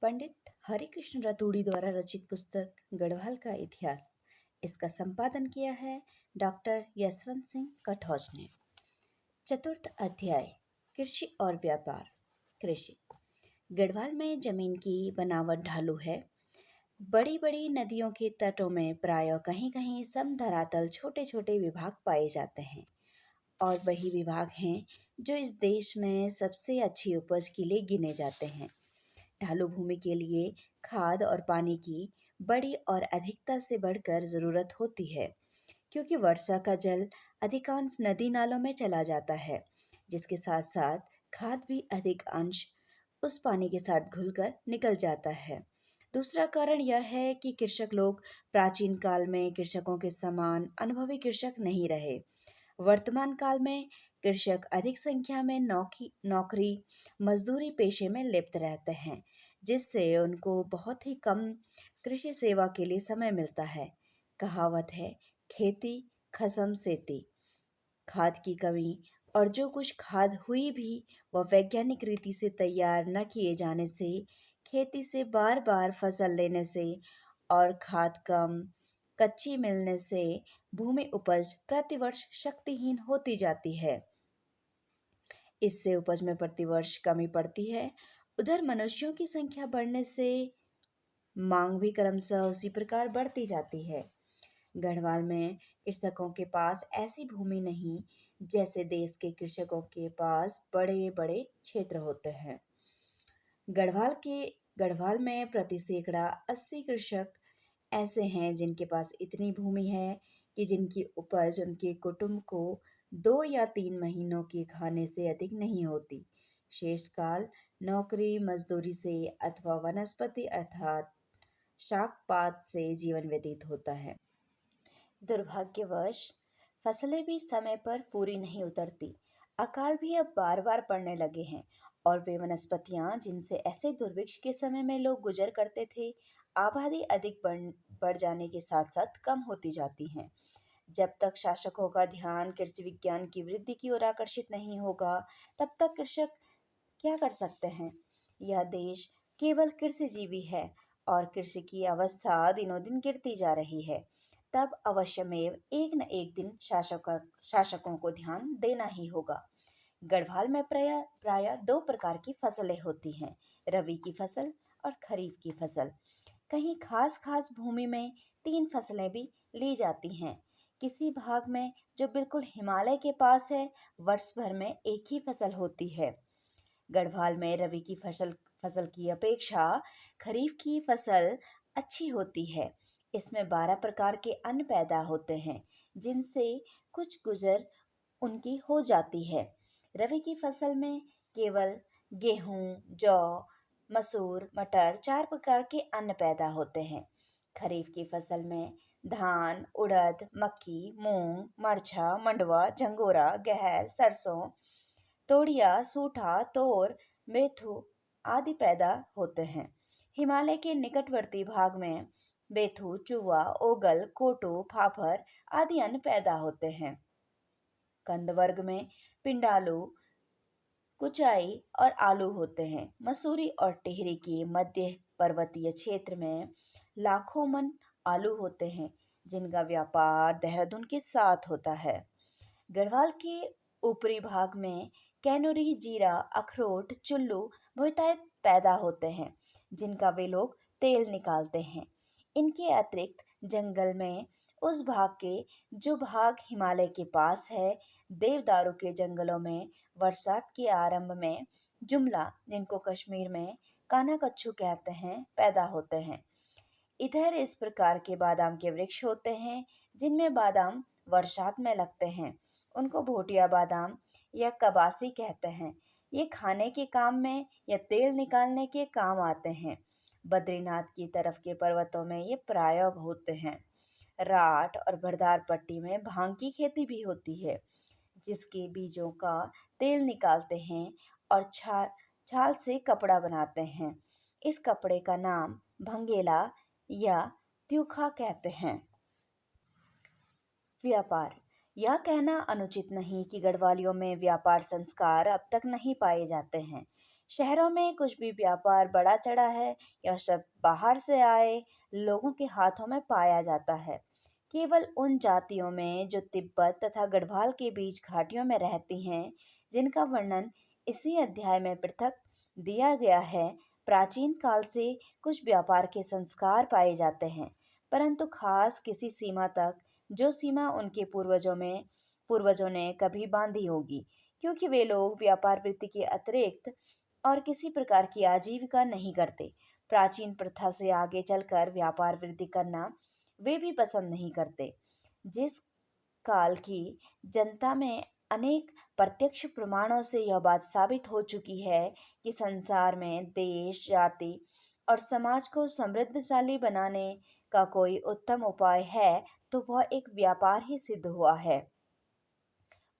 पंडित हरिकृष्ण रतूड़ी द्वारा रचित पुस्तक गढ़वाल का इतिहास। इसका संपादन किया है डॉक्टर यशवंत सिंह कठौज ने। चतुर्थ अध्याय, कृषि और व्यापार। कृषि। गढ़वाल में जमीन की बनावट ढालू है। बड़ी बड़ी नदियों के तटों में प्रायः कहीं कहीं सम धरातल छोटे छोटे विभाग पाए जाते हैं, और वही विभाग हैं जो इस देश में सबसे अच्छी उपज के लिए गिने जाते हैं। ढालू भूमि के लिए खाद और पानी की बड़ी और अधिकता से बढ़कर ज़रूरत होती है, क्योंकि वर्षा का जल अधिकांश नदी नालों में चला जाता है, जिसके साथ साथ खाद भी अधिक अंश उस पानी के साथ घुलकर निकल जाता है। दूसरा कारण यह है कि कृषक लोग प्राचीन काल में कृषकों के समान अनुभवी कृषक नहीं रहे। वर्तमान काल में कृषक अधिक संख्या में नौकरी मजदूरी पेशे में लिप्त रहते हैं, जिससे उनको बहुत ही कम कृषि सेवा के लिए समय मिलता है। कहावत है, खेती खसम सेती। खाद की कमी और जो कुछ खाद हुई भी वह वैज्ञानिक रीति से तैयार न किए जाने से, खेती से बार बार फसल लेने से और खाद कम कच्ची मिलने से भूमि उपज प्रतिवर्ष शक्तिहीन होती जाती है। इससे उपज में प्रतिवर्ष कमी पड़ती है। उधर मनुष्यों की संख्या बढ़ने से मांग भी क्रमशः उसी प्रकार बढ़ती जाती है। गढ़वाल में कृषकों के पास ऐसी भूमि नहीं जैसे देश के कृषकों के पास बड़े बड़े क्षेत्र होते हैं। गढ़वाल में प्रति सैकड़ा 80 कृषक ऐसे हैं जिनके पास इतनी भूमि है कि जिनकी उपज उनके कुटुंब को 2 या 3 महीनों के खाने से अधिक नहीं होती। शेष काल नौकरी मजदूरी से अथवा वनस्पति अर्थात शाक पात से जीवन व्यतीत होता है। दुर्भाग्यवश फसलें भी समय पर पूरी नहीं उतरती। अकाल भी अब बार बार पड़ने लगे हैं, और वे वनस्पतियां जिनसे ऐसे दुर्भिक्ष के समय में लोग गुजर करते थे, आबादी अधिक बढ़ जाने के साथ साथ कम होती जाती हैं। जब तक शासकों का ध्यान कृषि विज्ञान की वृद्धि की ओर आकर्षित नहीं होगा, तब तक कृषक क्या कर सकते हैं। यह देश केवल कृषिजीवी है, और कृषि की अवस्था दिनों दिन गिरती जा रही है। तब अवश्यमेव एक न एक दिन शासकों को ध्यान देना ही होगा। गढ़वाल में प्राय प्राय 2 प्रकार की फसलें होती हैं, रबी की फसल और खरीफ की फसल। कहीं खास खास भूमि में 3 फसलें भी ली जाती हैं। किसी भाग में जो बिल्कुल हिमालय के पास है, वर्ष भर में एक ही फसल होती है। गढ़वाल में रबी की फसल की अपेक्षा खरीफ की फसल अच्छी होती है। इसमें 12 प्रकार के अन्न पैदा होते हैं, जिनसे कुछ गुजर उनकी हो जाती है। रबी की फसल में केवल गेहूं, जौ, मसूर, मटर 4 प्रकार के अन्न पैदा होते हैं। खरीफ की फसल में धान, उड़द, मक्की, मूंग, मरछा, मंडुवा, झंगोरा, गहर, सरसों, तोड़िया, सूठा, तोर, मेथू आदि पैदा होते हैं। हिमालय के निकटवर्ती भाग में बेथू, चुवा, ओगल, कोटू, फाफर आदि अन्न पैदा होते हैं। कंद वर्ग में पिंडालू, कुचाई और आलू होते हैं। मसूरी और टिहरी के मध्य पर्वतीय क्षेत्र में लाखों मन आलू होते हैं, जिनका व्यापार देहरादून के साथ होता है। गढ़वाल के ऊपरी भाग में कैनोरी, जीरा, अखरोट, चुल्लू बहुतायत पैदा होते हैं, जिनका वे लोग तेल निकालते हैं। इनके अतिरिक्त जंगल में उस भाग के जो भाग हिमालय के पास है, देवदारू के जंगलों में बरसात के आरंभ में जुमला, जिनको कश्मीर में काना कच्छू कहते हैं, पैदा होते हैं। इधर इस प्रकार के बादाम के वृक्ष होते हैं, जिनमें बादाम बरसात में लगते हैं। उनको भोटिया बादाम या कबासी कहते हैं। ये खाने के काम में या तेल निकालने के काम आते हैं। बद्रीनाथ की तरफ के पर्वतों में ये प्रायः होते हैं। राठ और भरदार पट्टी में भांग की खेती भी होती है, जिसके बीजों का तेल निकालते हैं और छाल से कपड़ा बनाते हैं। इस कपड़े का नाम भंगेला या त्यूखा कहते हैं। व्यापार। यह कहना अनुचित नहीं कि गढ़वालियों में व्यापार संस्कार अब तक नहीं पाए जाते हैं। शहरों में कुछ भी व्यापार बढ़ा चढ़ा है, यह सब बाहर से आए लोगों के हाथों में पाया जाता है। केवल उन जातियों में जो तिब्बत तथा गढ़वाल के बीच घाटियों में रहती हैं, जिनका वर्णन इसी अध्याय में पृथक दिया गया है, प्राचीन काल से कुछ व्यापार के संस्कार पाए जाते हैं, परंतु खास किसी सीमा तक, जो सीमा उनके पूर्वजों ने कभी बांधी होगी, क्योंकि वे लोग व्यापार वृत्ति के अतिरिक्त और किसी प्रकार की आजीविका नहीं करते। प्राचीन प्रथा से आगे चलकर व्यापार वृद्धि करना वे भी पसंद नहीं करते। जिस काल की जनता में अनेक प्रत्यक्ष प्रमाणों से यह बात साबित हो चुकी है कि संसार में देश, जाति और समाज को समृद्धशाली बनाने का कोई उत्तम उपाय है, तो वह एक व्यापार ही सिद्ध हुआ है।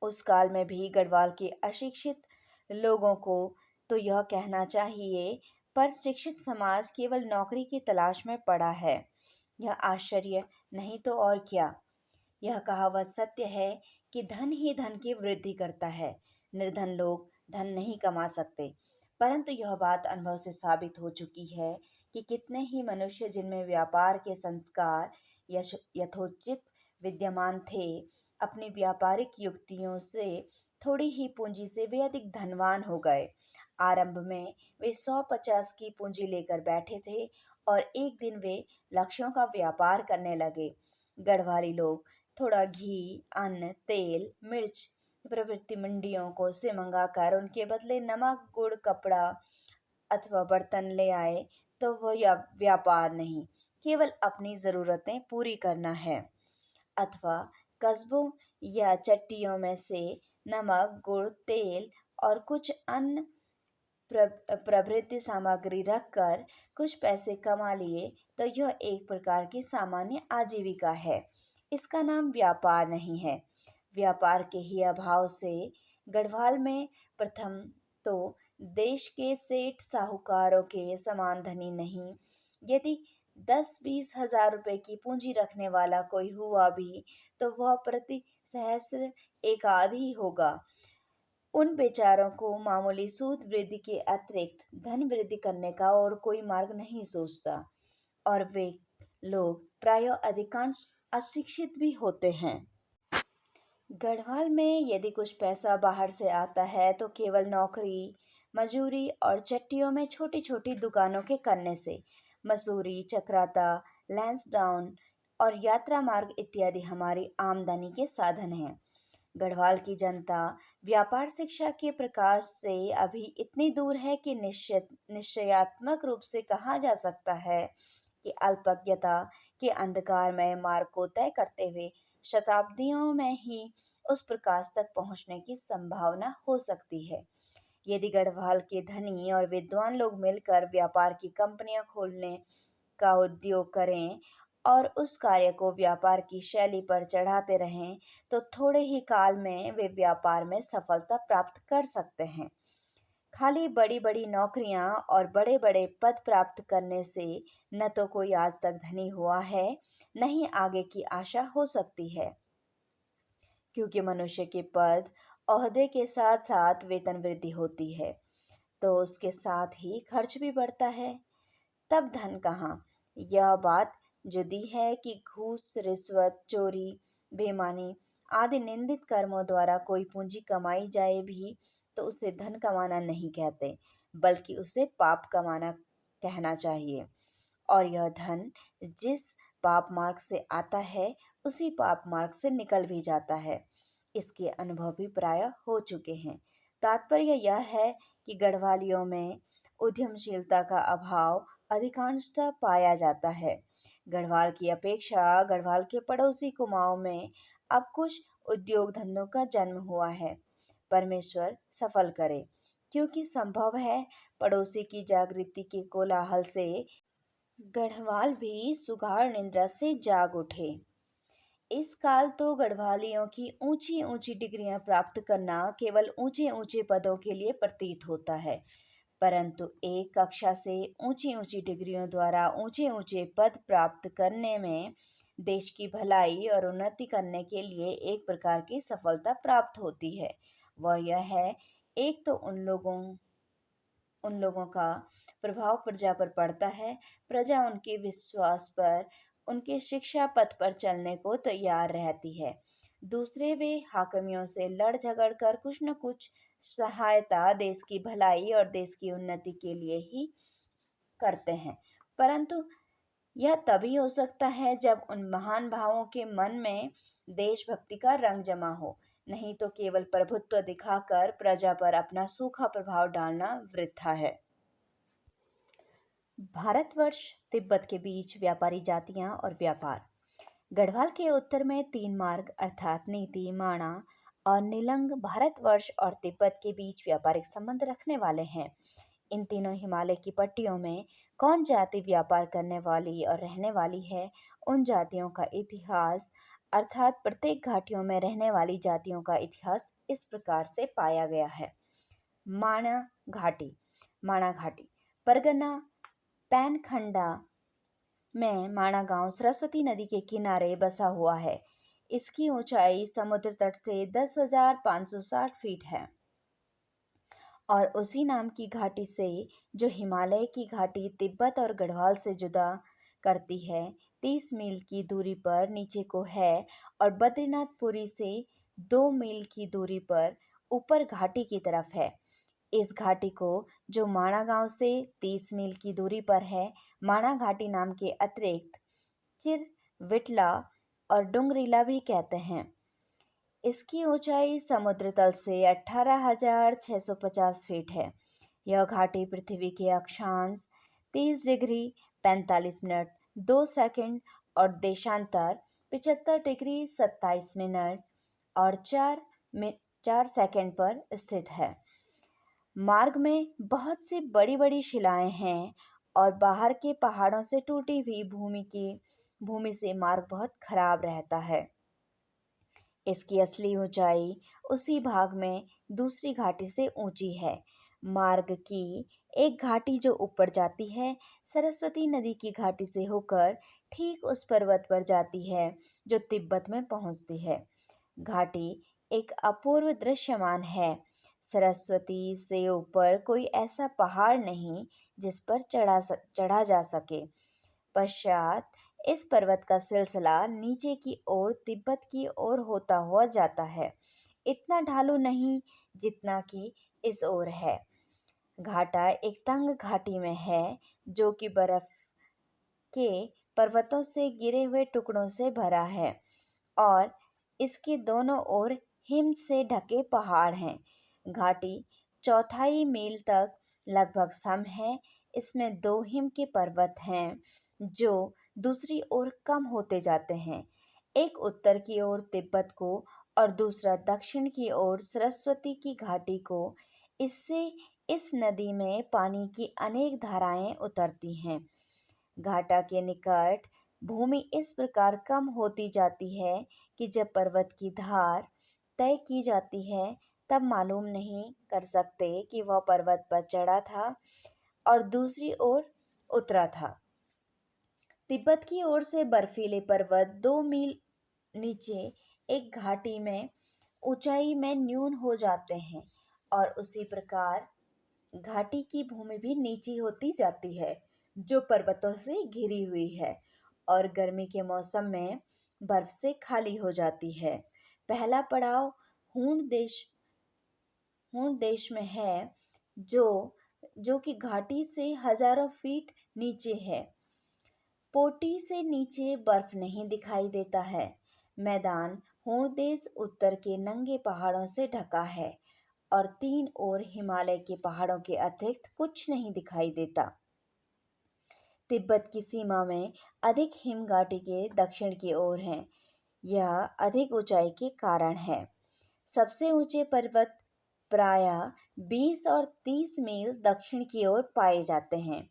उस काल में भी गढ़वाल के अशिक्षित लोगों को तो यह कहना चाहिए, पर शिक्षित समाज केवल नौकरी की तलाश में पड़ा है। यह आश्चर्य नहीं तो और क्या। यह कहावत सत्य है कि धन ही धन की वृद्धि करता है। निर्धन लोग धन नहीं कमा सकते। परंतु यह बात अनुभव से साबित हो चुकी है कि कितने ही मनुष्य जिनमें व्यापार के संस्कार यथोचित विद्यमान थे, अपनी व्यापारिक युक्तियों से थोड़ी ही पूंजी से वे अधिक धनवान हो गए। आरंभ में वे 150 की पूंजी लेकर बैठे थे और एक दिन वे लक्षों का व्यापार करने लगे। गढ़वाली लोग थोड़ा घी, अन्न, तेल, मिर्च प्रभृति मंडियों को से मंगाकर उनके बदले नमक, गुड़, कपड़ा अथवा बर्तन ले आए, तो वह व्यापार नहीं, केवल अपनी जरूरतें पूरी करना है। अथवा कस्बों या चट्टियों में से नमक, गुड़, तेल और कुछ अन्य प्रभृति सामग्री रखकर कुछ पैसे कमा लिए, तो यह एक प्रकार की सामान्य आजीविका है। इसका नाम व्यापार नहीं है। व्यापार के ही अभाव से गढ़वाल में प्रथम तो देश के सेठ साहूकारों के समान धनी नहीं, यदि 10-20 हजार रुपए की पूंजी रखने वाला कोई हुआ भी, तो वह प्रति सहस्र एक आध ही होगा। उन बेचारों को मामूली सूद वृद्धि के अतिरिक्त धन वृद्धि करने का और कोई मार्ग नहीं सोचता, और वे लोग प्रायः अधिकांश अशिक्षित भी होते हैं। गढ़वाल में यदि कुछ पैसा बाहर से आता है, तो केवल नौकरी, मजूरी और चट्टियों में छोटी छोटी दुकानों के करने से। मसूरी, चक्राता, लैंसडाउन और यात्रा मार्ग इत्यादि हमारी आमदनी के साधन हैं। गढ़वाल की जनता व्यापार शिक्षा के प्रकाश से अभी इतनी दूर है कि निश्चयात्मक रूप से कहा जा सकता है कि अल्पज्ञता के अंधकारमय मार्ग को तय करते हुए शताब्दियों में ही उस प्रकाश तक पहुंचने की संभावना हो सकती है। यदि गढ़वाल के धनी और विद्वान लोग मिलकर व्यापार की कंपनियां खोलने का उद्योग करें और उस कार्य को व्यापार की शैली पर चढ़ाते रहें, तो थोड़े ही काल में वे व्यापार में सफलता प्राप्त कर सकते हैं। खाली बड़ी बड़ी नौकरियां और बड़े बड़े पद प्राप्त करने से न तो कोई आज तक धनी हुआ है, न ही आगे की आशा हो सकती है, क्योंकि मनुष्य के पद ओहदे के साथ साथ वेतन वृद्धि होती है, तो उसके साथ ही खर्च भी बढ़ता है। तब धन कहाँ। यह बात जुदी है कि घूस, रिश्वत, चोरी, बेईमानी आदि निंदित कर्मों द्वारा कोई पूंजी कमाई जाए भी, तो उसे धन कमाना नहीं कहते, बल्कि उसे पाप कमाना कहना चाहिए। और यह धन जिस पाप मार्ग से आता है, उसी पाप मार्ग से निकल भी जाता है। इसके अनुभव भी प्राय हो चुके हैं। तात्पर्य यह है कि गढ़वालियों में उद्यमशीलता का अभाव अधिकांशतः पाया जाता है। गढ़वाल की अपेक्षा गढ़वाल के पड़ोसी कुमाऊं में अब कुछ उद्योग धंधों का जन्म हुआ है। परमेश्वर सफल करे, क्योंकि संभव है पड़ोसी की जागृति के कोलाहल से गढ़वाल भी सुगाड़ निद्रा से जाग उठे। इस काल तो गढ़वालियों की ऊंची ऊंची डिग्रियां प्राप्त करना केवल ऊंचे ऊंचे पदों के लिए प्रतीत होता है, परंतु एक कक्षा से ऊंची ऊंची डिग्रियों द्वारा ऊंचे ऊंचे पद प्राप्त करने में देश की भलाई और उन्नति करने के लिए एक प्रकार की सफलता प्राप्त होती है। वह यह है, एक तो उन लोगों उन लोगों का प्रभाव प्रजा पर पड़ता है। प्रजा उनके विश्वास पर, उनके शिक्षा पथ पर चलने को तैयार रहती है। दूसरे, वे हाकिमियों से लड़ झगड़ कर कुछ न कुछ सहायता देश की भलाई और देश की उन्नति के लिए ही करते हैं। परंतु यह तभी हो सकता है जब उन महान भावों के मन में देशभक्ति का रंग जमा हो, नहीं तो केवल प्रभुत्व दिखाकर प्रजा पर अपना सूखा प्रभाव डालना वृथा है। भारतवर्ष तिब्बत के बीच व्यापारी जातियां और व्यापार। गढ़वाल के उत्तर में 3 मार्ग अर्थात नीति, माणा और निलंग भारतवर्ष और तिब्बत के बीच व्यापारिक संबंध रखने वाले हैं। इन तीनों हिमालय की पट्टियों में कौन जाति व्यापार करने वाली और रहने वाली है, उन जातियों का इतिहास अर्थात प्रत्येक घाटियों में रहने वाली जातियों का इतिहास इस प्रकार से पाया गया है। माणा घाटी। माणा घाटी परगना पैनखंडा में माणा गांव सरस्वती नदी के किनारे बसा हुआ है। इसकी ऊंचाई समुद्र तट से 10,560 फीट है और उसी नाम की घाटी से जो हिमालय की घाटी तिब्बत और गढ़वाल से जुदा करती है 30 मील की दूरी पर नीचे को है और बद्रीनाथपुरी से 2 मील की दूरी पर ऊपर घाटी की तरफ है। इस घाटी को, जो माणा गांव से 30 मील की दूरी पर है, माणा घाटी नाम के अतिरिक्त चिरविटला और डुंगरीला भी कहते हैं। इसकी ऊंचाई समुद्र तल से 18,650 फीट है। यह घाटी पृथ्वी के अक्षांश 30 डिग्री 45 मिनट 2 सेकंड और देशांतर 75 डिग्री 27 मिनट और 4 सेकंड पर स्थित है। मार्ग में बहुत सी बड़ी बड़ी शिलाएं हैं और बाहर के पहाड़ों से टूटी हुई भूमि से मार्ग बहुत खराब रहता है। इसकी असली ऊंचाई उसी भाग में दूसरी घाटी से ऊंची है। मार्ग की एक घाटी जो ऊपर जाती है सरस्वती नदी की घाटी से होकर ठीक उस पर्वत पर जाती है जो तिब्बत में पहुंचती है। घाटी एक अपूर्व दृश्यमान है। सरस्वती से ऊपर कोई ऐसा पहाड़ नहीं जिस पर चढ़ा जा सके। पश्चात इस पर्वत का सिलसिला नीचे की ओर तिब्बत की ओर होता हुआ जाता है। इतना ढालू नहीं जितना कि इस ओर है। घाटा एक तंग घाटी में है जो कि बर्फ के पर्वतों से गिरे हुए टुकड़ों से भरा है और इसके दोनों ओर हिम से ढके पहाड़ हैं। घाटी चौथाई मील तक लगभग सम है। इसमें 2 हिम के पर्वत हैं जो दूसरी ओर कम होते जाते हैं। एक उत्तर की ओर तिब्बत को और दूसरा दक्षिण की ओर सरस्वती की घाटी को। इससे इस नदी में पानी की अनेक धाराएं उतरती हैं। घाटा के निकट भूमि इस प्रकार कम होती जाती है कि जब पर्वत की धार तय की जाती है तब मालूम नहीं कर सकते कि वह पर्वत पर चढ़ा था और दूसरी ओर उतरा था। तिब्बत की ओर से बर्फीले पर्वत 2 मील नीचे एक घाटी में ऊंचाई में न्यून हो जाते हैं और उसी प्रकार घाटी की भूमि भी नीची होती जाती है जो पर्वतों से घिरी हुई है और गर्मी के मौसम में बर्फ से खाली हो जाती है। पहला पड़ाव हूण देश में है जो कि घाटी से हजारों फीट नीचे है। पोटी से नीचे बर्फ नहीं दिखाई देता है। मैदान हूण देश उत्तर के नंगे पहाड़ों से ढका है और 3 ओर हिमालय के पहाड़ों के अतिरिक्त कुछ नहीं दिखाई देता। तिब्बत की सीमा में अधिक हिम घाटी के दक्षिण की ओर है। यह अधिक ऊंचाई के कारण है। सबसे ऊंचे पर्वत प्रायः 20 और 30 मील दक्षिण की ओर पाए जाते हैं।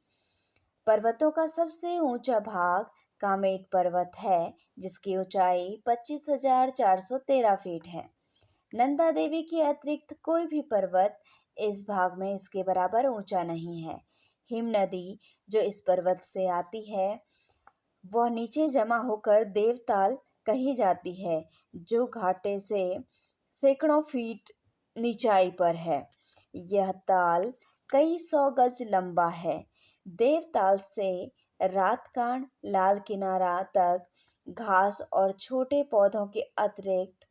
पर्वतों का सबसे ऊंचा भाग कामेट पर्वत है जिसकी ऊंचाई 25,413 फीट है। नंदा देवी के अतिरिक्त कोई भी पर्वत इस भाग में इसके बराबर ऊंचा नहीं है। हिम नदी जो इस पर्वत से आती है वह नीचे जमा होकर देवताल कही जाती है जो घाटे से सैकड़ों फीट नीचाई पर है। यह ताल कई सौ गज लंबा है। देवताल से रातकान लाल किनारा तक घास और छोटे पौधों के अतिरिक्त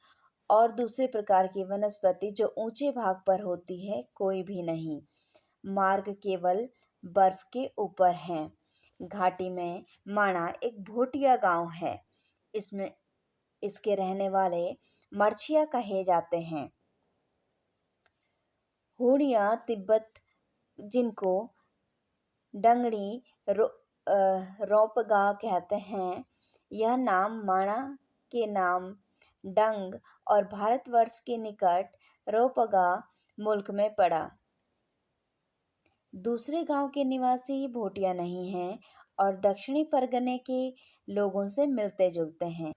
और दूसरे प्रकार की वनस्पति जो ऊंचे भाग पर होती है कोई भी नहीं। मार्ग केवल बर्फ के ऊपर हैं। घाटी में माणा एक भोटिया गांव है। इसमें इसके रहने वाले मरछिया कहे जाते हैं। हुड़िया तिब्बत जिनको डंगड़ी रोपगा कहते हैं। यह नाम माणा के नाम डंग और भारतवर्ष के निकट रोपगा मुल्क में पड़ा। दूसरे गांव के निवासी भोटिया नहीं हैं और दक्षिणी परगने के लोगों से मिलते जुलते हैं।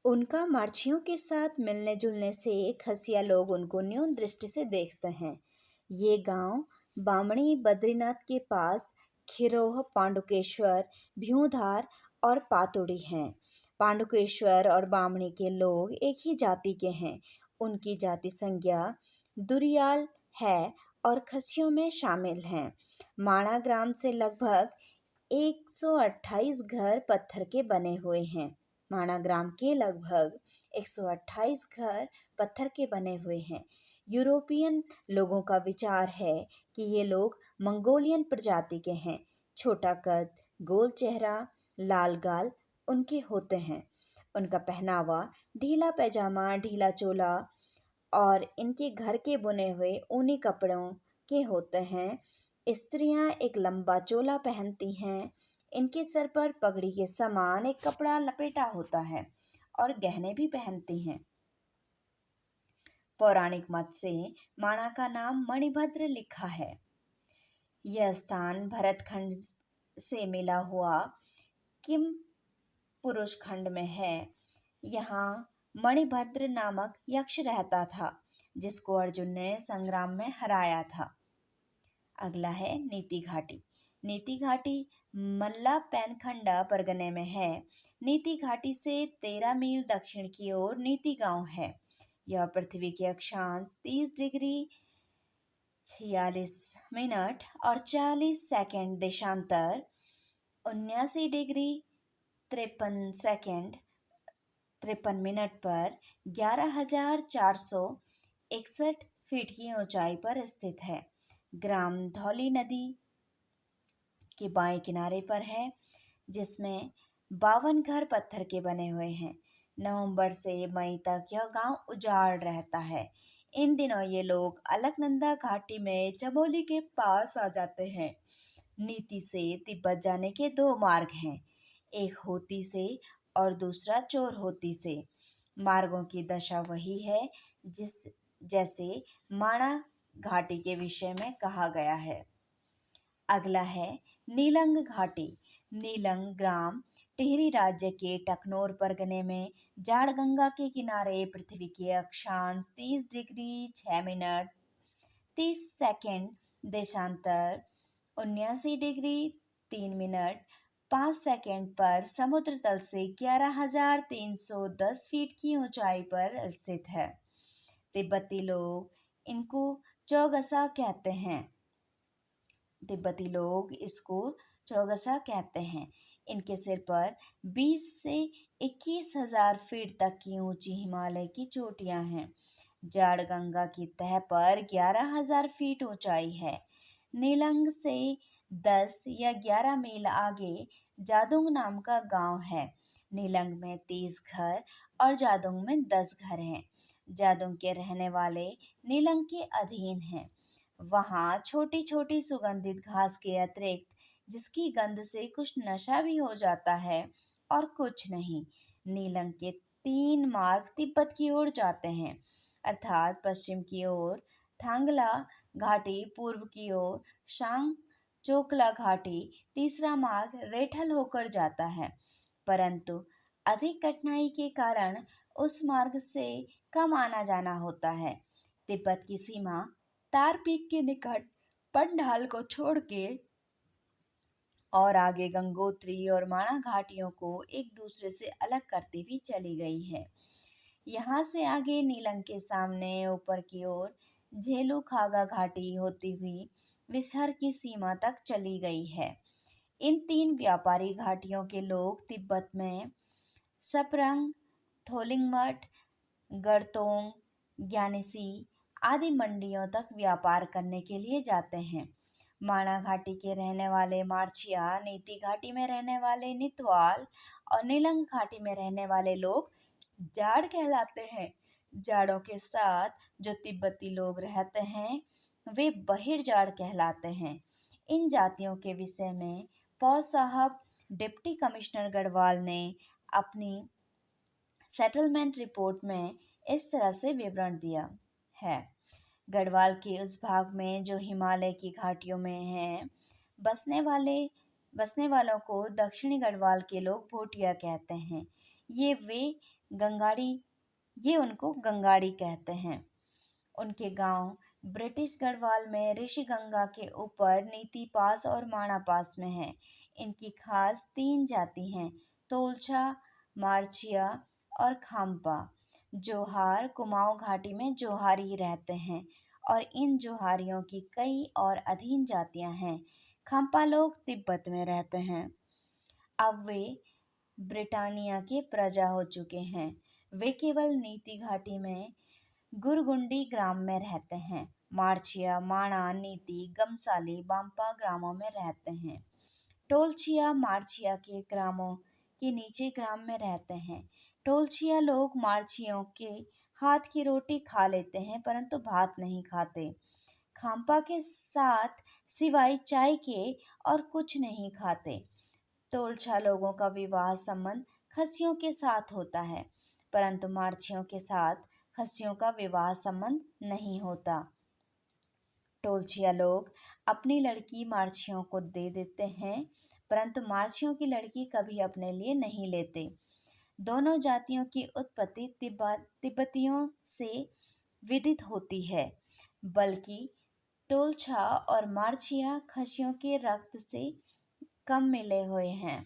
उनका मर्छियों के साथ मिलने जुलने से खसिया लोग उनको न्यून दृष्टि से देखते हैं। ये गांव बामणी बद्रीनाथ के पास खिरोह, पांडुकेश्वर, भ्यूधार और पातुड़ी हैं। पांडुकेश्वर और बामणी के लोग एक ही जाति के हैं। उनकी जाति संज्ञा दुरियाल है और खसियों में शामिल हैं। माणा ग्राम से लगभग 128 घर पत्थर के बने हुए हैं। माणा ग्राम के लगभग 128 घर पत्थर के बने हुए हैं। यूरोपियन लोगों का विचार है कि ये लोग मंगोलियन प्रजाति के हैं। छोटा कद, गोल चेहरा, लाल गाल उनके होते हैं। उनका पहनावा ढीला पैजामा, ढीला चोला और इनके घर के बुने हुए ऊनी कपड़ों के होते हैं। स्त्रियां एक लंबा चोला पहनती हैं। इनके सर पर पगड़ी के समान एक कपड़ा लपेटा होता है और गहने भी पहनती हैं। पौराणिक मत से माणा का नाम मणिभद्र लिखा है। यह स्थान भरतखंड से मिला हुआ किम पुरुष खंड में है। यहाँ मणिभद्र नामक यक्ष रहता था जिसको अर्जुन ने संग्राम में हराया था। अगला है नीति घाटी। नीति घाटी मल्ला पैनखंडा परगने में है। नीति घाटी से 13 मील दक्षिण की ओर नीति गांव है। यह पृथ्वी के अक्षांश 30 डिग्री 46 मिनट और 40 सेकंड देशांतर 79 डिग्री 53 मिनट पर 11,461 फीट की ऊंचाई पर स्थित है। ग्राम धौली नदी के बाएं किनारे पर है जिसमें 52 घर पत्थर के बने हुए हैं। नवंबर से मई तक यह गांव उजाड़ रहता है। इन दिनों ये लोग अलकनंदा घाटी में चमोली के पास आ जाते हैं। नीति से तिब्बत जाने के 2 मार्ग हैं, एक होती से और दूसरा चोर होती से। मार्गों की दशा वही है जैसे माणा घाटी के विषय में कहा गया है। अगला है नीलंग घाटी। नीलंग ग्राम टिहरी राज्य के टकनौर परगने में जाड़गंगा के किनारे पृथ्वी के अक्षांश 30 डिग्री 6 मिनट 30 सेकंड देशांतर 79 डिग्री 3 मिनट 5 सेकंड पर समुद्र तल से 11,310 फीट की ऊंचाई पर स्थित है। तिब्बती लोग इनको चौगसा कहते हैं। इनके सिर पर 20 से 21,000 फीट तक की ऊंची हिमालय की चोटियां हैं। जाड़गंगा की तह पर 11,000 फीट ऊंचाई है। नीलंग से 10 या 11 मील आगे जादुंग नाम का गांव है। नीलंग में 30 घर और जादुंग में 10 घर हैं। जादुंग के रहने वाले नीलंग के अधीन हैं। वहाँ छोटी छोटी सुगंधित घास के अतिरिक्त जिसकी गंध से कुछ नशा भी हो जाता है और कुछ नहीं। नीलंग के 3 मार्ग तिब्बत की ओर जाते हैं, अर्थात पश्चिम की ओर थांगला घाटी, पूर्व की ओर शांग चोकला घाटी। तीसरा मार्ग रेठल होकर जाता है, परंतु अधिक कठिनाई के कारण उस मार्ग से कम आना जाना होता है। तिब्बत की सीमा तार पीक के निकट पंडाल को छोड़ के और आगे गंगोत्री और माणा घाटियों को एक दूसरे से अलग करती हुई चली गई है। यहाँ से आगे नीलंग के सामने ऊपर की ओर झेलू खागा घाटी होती हुई विसहर की सीमा तक चली गई है। इन 3 व्यापारी घाटियों के लोग तिब्बत में सप्रंग, थोलिंगमठ, गरतोंग, ज्ञानेसी आदि मंडियों तक व्यापार करने के लिए जाते हैं। माणा घाटी के रहने वाले मार्चिया, नीति घाटी में रहने वाले नितवाल और नीलंग घाटी में रहने वाले लोग जाड़ कहलाते हैं। जाड़ों के साथ जो तिब्बती लोग रहते हैं वे बहिर जाड़ कहलाते हैं। इन जातियों के विषय में पौ साहब डिप्टी कमिश्नर गढ़वाल ने अपनी सेटलमेंट रिपोर्ट में इस तरह से विवरण दिया है। गढ़वाल के उस भाग में जो हिमालय की घाटियों में है, बसने वालों को दक्षिणी गढ़वाल के लोग भोटिया कहते हैं। गंगाड़ी ये उनको गंगाड़ी कहते हैं। उनके गांव ब्रिटिश गढ़वाल में ऋषि गंगा के ऊपर नीति पास और माणा पास में है। इनकी खास 3 जाति हैं, तोलछा, मार्चिया और खाम्पा। जोहार कुमाऊं घाटी में जोहारी रहते हैं और इन जोहारियों की कई और अधीन जातियां हैं। खाम्पा लोग तिब्बत में रहते हैं। अब वे ब्रिटानिया के प्रजा हो चुके हैं। वे केवल नीति घाटी में गुरगुंडी ग्राम में रहते हैं। मार्चिया, माणा, नीति, गमसाली, बांपा ग्रामों में रहते हैं। टोलचिया मार्चिया के ग्रामों के नीचे ग्राम में रहते हैं। टोलचिया लोग मार्चियों के हाथ की रोटी खा लेते हैं परंतु भात नहीं खाते। खाम्पा के साथ सिवाय चाय के और कुछ नहीं खाते। टोलछा लोगों का विवाह संबंध खस्सियों के साथ होता है परंतु मार्चियों के साथ खस्सियों का विवाह संबंध नहीं होता। टोलचिया लोग अपनी लड़की मार्चियों को दे देते हैं परंतु मार्चियों की लड़की कभी अपने लिए नहीं लेते। दोनों जातियों की उत्पत्ति तिब्बतियों से विदित होती है, बल्कि टोलछा और मार्चिया खस्सियों के रक्त से कम मिले हुए हैं।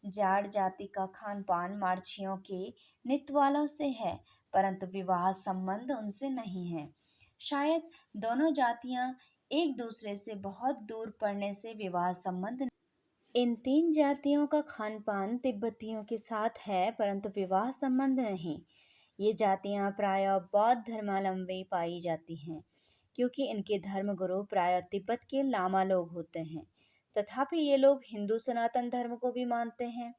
जाट जाति का खान पान मार्चियों के नितवालों से है परंतु विवाह संबंध उनसे नहीं है। शायद दोनों जातियां एक दूसरे से बहुत दूर पड़ने से विवाह संबंध। इन 3 जातियों का खान पान तिब्बतियों के साथ है परंतु विवाह संबंध नहीं। ये जातियां प्रायः बौद्ध धर्मावलंबी पाई जाती हैं क्योंकि इनके धर्मगुरु प्रायः तिब्बत के लामा लोग होते हैं। तथापि ये लोग हिंदू सनातन धर्म को भी मानते हैं।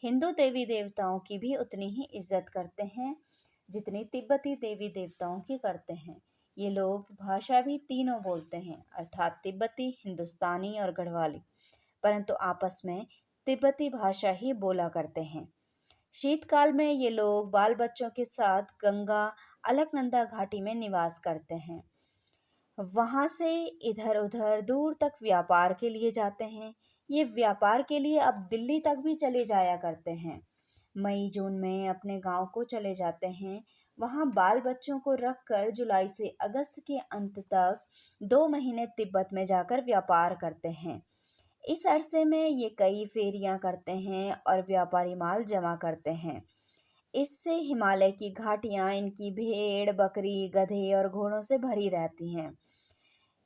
हिंदू देवी देवताओं की भी उतनी ही इज्जत करते हैं जितनी तिब्बती देवी देवताओं की करते हैं। ये लोग भाषा भी तीनों बोलते हैं अर्थात तिब्बती, हिंदुस्तानी और गढ़वाली, परंतु आपस में तिब्बती भाषा ही बोला करते हैं। शीतकाल में ये लोग बाल बच्चों के साथ गंगा अलकनंदा घाटी में निवास करते हैं। वहां से इधर उधर दूर तक व्यापार के लिए जाते हैं। ये व्यापार के लिए अब दिल्ली तक भी चले जाया करते हैं। मई जून में अपने गांव को चले जाते हैं। वहां बाल बच्चों को रखकर जुलाई से अगस्त के अंत तक 2 महीने तिब्बत में जाकर व्यापार करते हैं। इस अरसे में ये कई फेरियां करते हैं और व्यापारी माल जमा करते हैं। इससे हिमालय की घाटियां इनकी भेड़, बकरी, गधे और घोड़ों से भरी रहती हैं।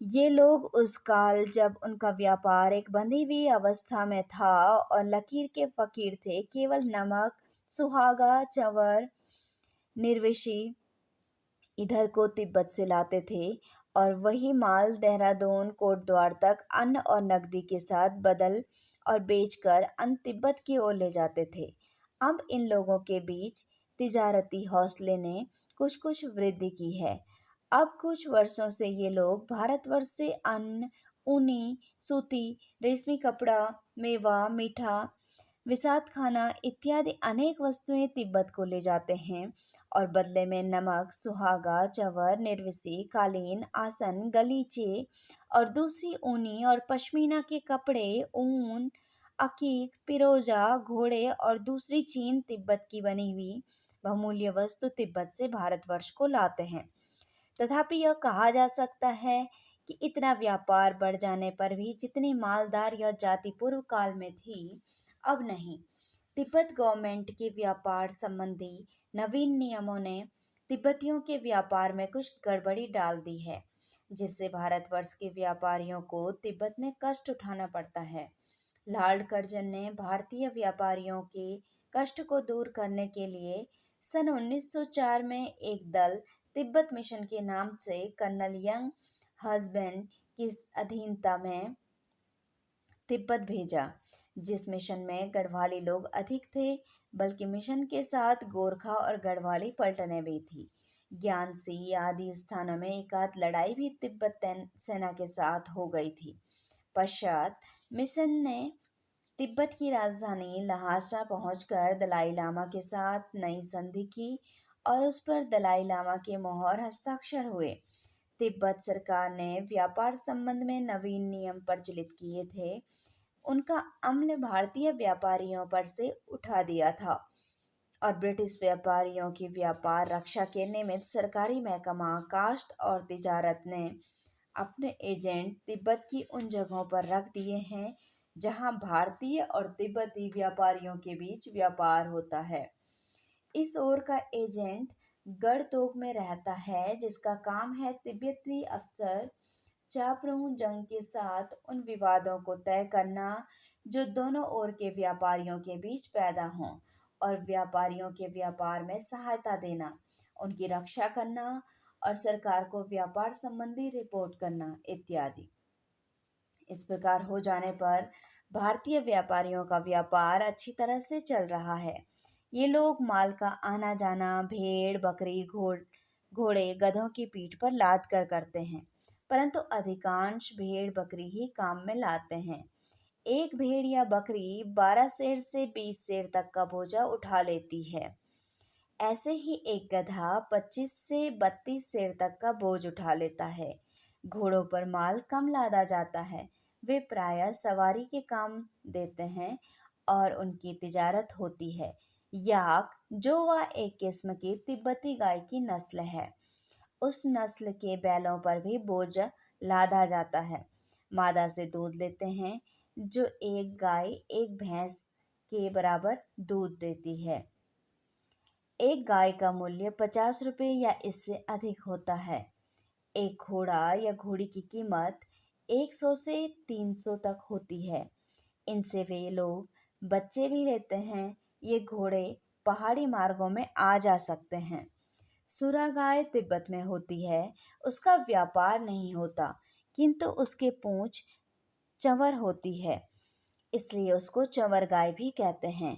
ये लोग उस काल जब उनका व्यापार एक बंधी हुई अवस्था में था और लकीर के फकीर थे, केवल नमक, सुहागा, चंवर, निर्विशी इधर को तिब्बत से लाते थे और वही माल देहरादून, कोटद्वार तक अन्न और नकदी के साथ बदल और बेचकर अन्न तिब्बत की ओर ले जाते थे। अब इन लोगों के बीच तिजारती हौसले ने कुछ कुछ वृद्धि की है। अब कुछ वर्षों से ये लोग भारतवर्ष से अन्न, ऊनी, सूती, रेशमी कपड़ा, मेवा, मीठा, विसात खाना इत्यादि अनेक वस्तुएं तिब्बत को ले जाते हैं और बदले में नमक, सुहागा, चंवर, निर्विसी, कालीन, आसन, गलीचे और दूसरी ऊनी और पश्मीना के कपड़े, ऊन, अकीक, पिरोजा, घोड़े और दूसरी चीन तिब्बत की बनी हुई बहुमूल्य वस्तु तिब्बत से भारतवर्ष को लाते हैं। तथापि यह कहा जा सकता है कि इतना व्यापार बढ़ जाने पर भी जितनी मालदार यह जाति पूर्व काल में थी, अब नहीं। तिब्बत गवर्नमेंट के व्यापार संबंधी नवीन नियमों ने तिब्बतियों के व्यापार में कुछ गड़बड़ी डाल दी है। जिससे भारतवर्ष के व्यापारियों को तिब्बत में कष्ट उठाना पड़ता है। लॉर्ड कर्जन ने भारतीय व्यापारियों के कष्ट को दूर करने के लिए सन 1904 में एक दल तिब्बत मिशन के नाम से कर्नल यंग हस्बैंड की अधीनता में तिब्बत भेजा। जिस मिशन में गढ़वाली लोग अधिक थे, बल्कि मिशन के साथ गोरखा और गढ़वाली पलटनें भी थी। ज्ञानसी आदि स्थानों में एकाध लड़ाई भी तिब्बत सेना के साथ हो गई थी। पश्चात मिशन ने तिब्बत की राजधानी लहासा पहुंचकर दलाई लामा के साथ नई संधि की और उस पर दलाई लामा के मोहर हस्ताक्षर हुए। तिब्बत सरकार ने व्यापार संबंध में नवीन नियम प्रचलित किए थे, उनका अमल भारतीय व्यापारियों पर से उठा दिया था और ब्रिटिश व्यापारियों की व्यापार रक्षा के निमित्त सरकारी महकमा काश्त और तिजारत ने अपने एजेंट तिब्बत की उन जगहों पर रख दिए हैं जहां भारतीय और तिब्बती व्यापारियों के बीच व्यापार होता है। इस ओर का एजेंट गढ़तोक में रहता है, जिसका काम है तिब्बती अफसर चापरू जंग के साथ उन विवादों को तय करना जो दोनों ओर के व्यापारियों के बीच पैदा हों और व्यापारियों के व्यापार में सहायता देना, उनकी रक्षा करना और सरकार को व्यापार संबंधी रिपोर्ट करना इत्यादि। इस प्रकार हो जाने पर भारतीय व्यापारियों का व्यापार अच्छी तरह से चल रहा है। ये लोग माल का आना जाना भेड़ बकरी घोड़े गधों की पीठ पर लाद कर करते हैं, परंतु अधिकांश भेड़ बकरी ही काम में लाते हैं। एक भेड़ या बकरी 12 सेर से 20 सेर तक का बोझा उठा लेती है। ऐसे ही एक गधा 25 से 32 सेर तक का बोझ उठा लेता है। घोड़ों पर माल कम लादा जाता है, वे प्रायः सवारी के काम देते हैं और उनकी तिजारत होती है। याक जोवा एक किस्म की तिब्बती गाय की नस्ल है। उस नस्ल के बैलों पर भी बोझ लादा जाता है। मादा से दूध लेते हैं, जो एक गाय एक भैंस के बराबर दूध देती है। एक गाय का मूल्य 50 रुपये या इससे अधिक होता है। एक घोड़ा या घोड़ी की कीमत 100 से 300 तक होती है। इनसे वे लोग बच्चे भी लेते हैं। ये घोड़े पहाड़ी मार्गों में आ जा सकते हैं। सुरा गाय तिब्बत में होती है। उसका व्यापार नहीं होता, किंतु उसके पूंछ चंवर होती है, इसलिए उसको चंवर गाय भी कहते हैं।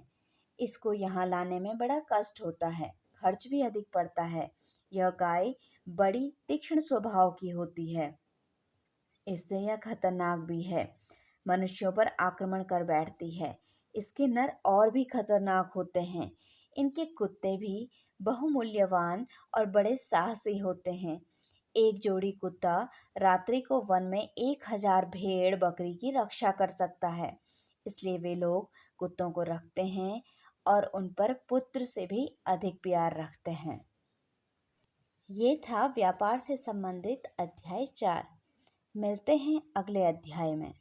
इसको यहाँ लाने में बड़ा कष्ट होता है, खर्च भी अधिक पड़ता है। यह गाय बड़ी तीक्ष्ण स्वभाव की होती है, इससे यह खतरनाक भी है। मनुष्यों पर आक्रमण कर बैठती है। इसके नर और भी खतरनाक होते हैं। इनके कुत्ते भी बहुमूल्यवान और बड़े साहसी होते हैं। एक जोड़ी कुत्ता रात्रि को वन में 1000 भेड़ बकरी की रक्षा कर सकता है। इसलिए वे लोग कुत्तों को रखते हैं और उन पर पुत्र से भी अधिक प्यार रखते हैं। ये था व्यापार से संबंधित अध्याय 4। मिलते हैं अगले अध्याय में।